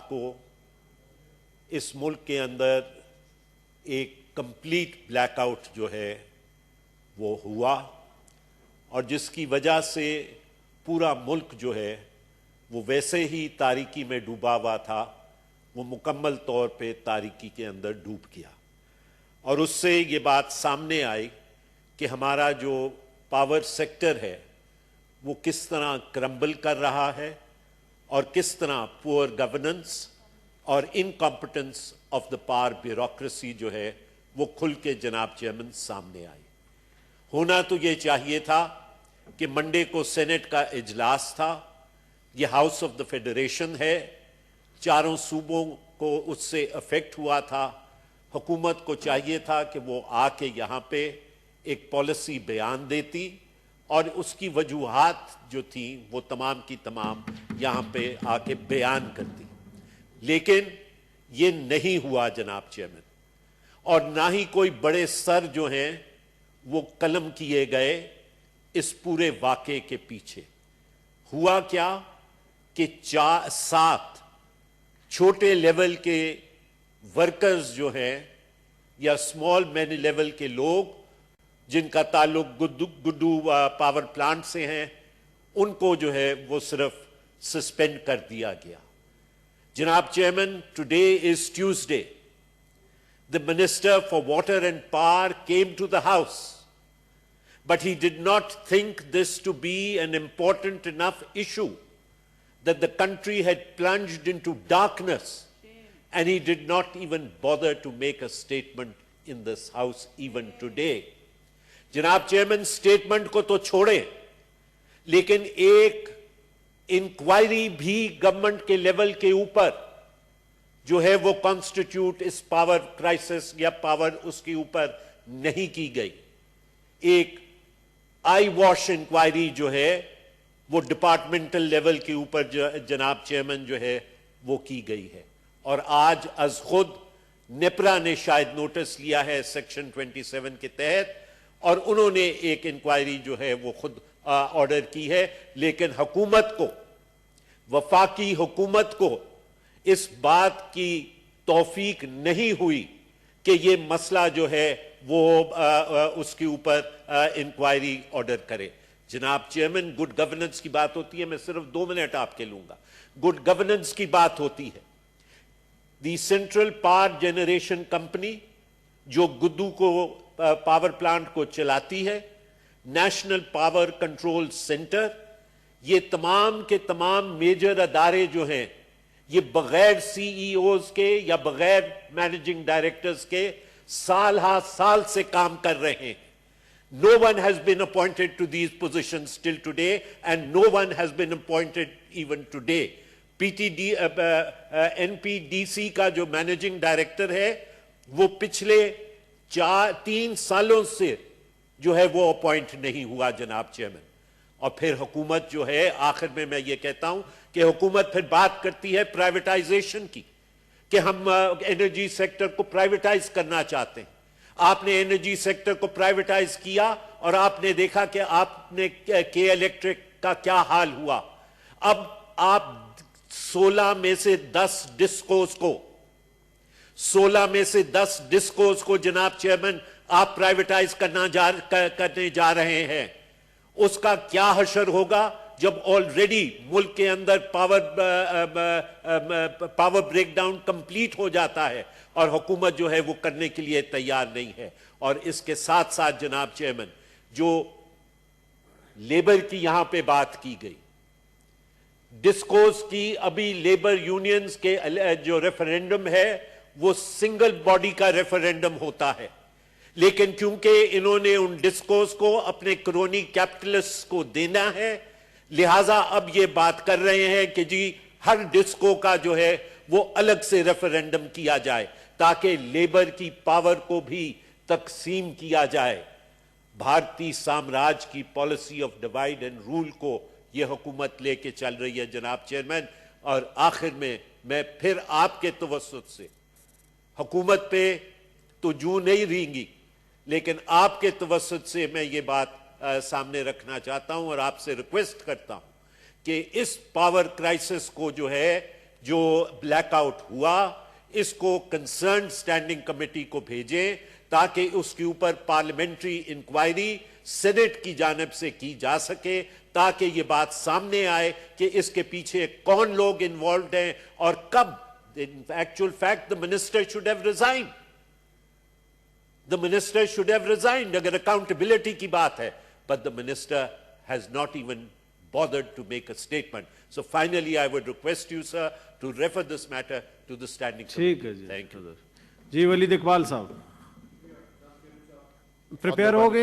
رات کو اس ملک کے اندر ایک کمپلیٹ بلیک آؤٹ جو ہے وہ ہوا اور جس کی وجہ سے پورا ملک جو ہے وہ ویسے ہی تاریکی میں ڈوبا ہوا تھا، وہ مکمل طور پہ تاریکی کے اندر ڈوب گیا اور اس سے یہ بات سامنے آئی کہ ہمارا جو پاور سیکٹر ہے وہ کس طرح کرمبل کر رہا ہے اور کس طرح پور گورننس اور incompetence of the power bureaucracy جو ہے وہ کھل کے جناب چیئرمین سامنے آئی۔ ہونا تو یہ چاہیے تھا کہ منڈے کو سینٹ کا اجلاس تھا، یہ ہاؤس آف دا فیڈریشن ہے، چاروں صوبوں کو اس سے افیکٹ ہوا تھا، حکومت کو چاہیے تھا کہ وہ آ کے یہاں پہ ایک پالیسی بیان دیتی اور اس کی وجوہات جو تھیں وہ تمام کی تمام یہاں پہ آ کے بیان کرتی، لیکن یہ نہیں ہوا جناب چیئرمین، اور نہ ہی کوئی بڑے سر جو ہیں وہ قلم کیے گئے اس پورے واقعے کے پیچھے۔ ہوا کیا کہ 7 چھوٹے لیول کے ورکرز جو ہیں یا اسمال مین لیول کے لوگ جن کا تعلق گڈو پاور پلانٹ سے ہیں، ان کو جو ہے وہ صرف سسپینڈ کر دیا گیا۔ جناب chairman, today is Tuesday. The Minister for Water and Power came to the House, but he did not think this to be an important enough issue that the country had plunged into darkness, and he did not even bother to make a statement in this House even today. جناب chairman, statement کو تو چھوڑیں، لیکن ایک inquiry بھی government کے level کے اوپر جو ہے وہ کانسٹیٹیوٹ اس پاور کرائسس یا پاور اس کے اوپر نہیں کی گئی۔ ایک آئی واش انکوائری جو ہے وہ ڈپارٹمنٹل لیول کے اوپر جناب چیئرمین جو ہے وہ کی گئی ہے، اور آج از خود نیپرا نے شاید نوٹس لیا ہے سیکشن 27 کے تحت، اور انہوں نے ایک انکوائری جو ہے وہ خود آرڈر کی ہے، لیکن حکومت کو، وفاقی حکومت کو اس بات کی توفیق نہیں ہوئی کہ یہ مسئلہ جو ہے وہ اس کے اوپر انکوائری آرڈر کرے۔ جناب چیئرمین، گڈ گورننس کی بات ہوتی ہے، میں صرف 2 منٹ آپ کے لوں گا۔ گڈ گورننس کی بات ہوتی ہے، the central power generation company جو گڈو کو پاور پلانٹ کو چلاتی ہے، نیشنل پاور کنٹرول سینٹر، یہ تمام کے تمام میجر ادارے جو ہیں یہ بغیر سی ای اوز کے یا بغیر مینیجنگ ڈائریکٹرز کے سال ہا سال سے کام کر رہے ہیں۔ No one has been appointed to these positions till today, and no one has been appointed even today. NPDC کا جو مینیجنگ ڈائریکٹر ہے وہ پچھلے 3 سالوں سے جو ہے وہ اپوائنٹ نہیں ہوا جناب چیئرمین۔ اور پھر حکومت جو ہے، آخر میں یہ کہتا ہوں کہ حکومت پھر بات کرتی ہے پرائیویٹائزیشن کی، کہ ہم انرجی سیکٹر کو پرائیویٹائز کرنا چاہتے ہیں۔ آپ نے انرجی سیکٹر کو پرائیویٹائز کیا اور آپ نے دیکھا کہ آپ نے کے الیکٹرک کا کیا حال ہوا۔ اب آپ 16 میں سے 10 ڈسکوز کو جناب چیئرمین آپ پرائیویٹائز کرنے جا رہے ہیں۔ اس کا کیا حشر ہوگا جب آلریڈی ملک کے اندر پاور بریک ڈاؤن کمپلیٹ ہو جاتا ہے اور حکومت جو ہے وہ کرنے کے لیے تیار نہیں ہے۔ اور اس کے ساتھ ساتھ جناب چیئرمین، جو لیبر کی یہاں پہ بات کی گئی، ڈسکوز کی، ابھی لیبر یونینز کے جو ریفرینڈم ہے وہ سنگل باڈی کا ریفرینڈم ہوتا ہے، لیکن کیونکہ انہوں نے ان ڈسکوز کو اپنے کرونی کیپٹلسٹ کو دینا ہے، لہٰذا اب یہ بات کر رہے ہیں کہ جی ہر ڈسکو کا جو ہے وہ الگ سے ریفرینڈم کیا جائے تاکہ لیبر کی پاور کو بھی تقسیم کیا جائے۔ بھارتی سامراج کی policy of divide and rule کو یہ حکومت لے کے چل رہی ہے جناب چیئرمین۔ اور آخر میں پھر آپ کے توسط سے حکومت پہ تو جو نہیں رہیں گی، لیکن آپ کے توسط سے میں یہ بات سامنے رکھنا چاہتا ہوں اور آپ سے ریکویسٹ کرتا ہوں کہ اس پاور کرائسس کو جو ہے، جو بلیک آؤٹ ہوا اس کو کنسرن سٹینڈنگ کمیٹی کو بھیجیں تاکہ اس کے اوپر پارلیمنٹری انکوائری سینٹ کی جانب سے کی جا سکے تاکہ یہ بات سامنے آئے کہ اس کے پیچھے کون لوگ انوالوڈ ہیں اور کب. In actual fact, the minister should have resigned. The minister should have resigned اگر accountability کی بات ہے. But the minister has not even bothered to make a statement. So finally I would request you, sir, to refer this matter to the standing committee. ٹھیک ہے جی. Thank you. جی ولید اقبال صاحب prepare ہو گئے.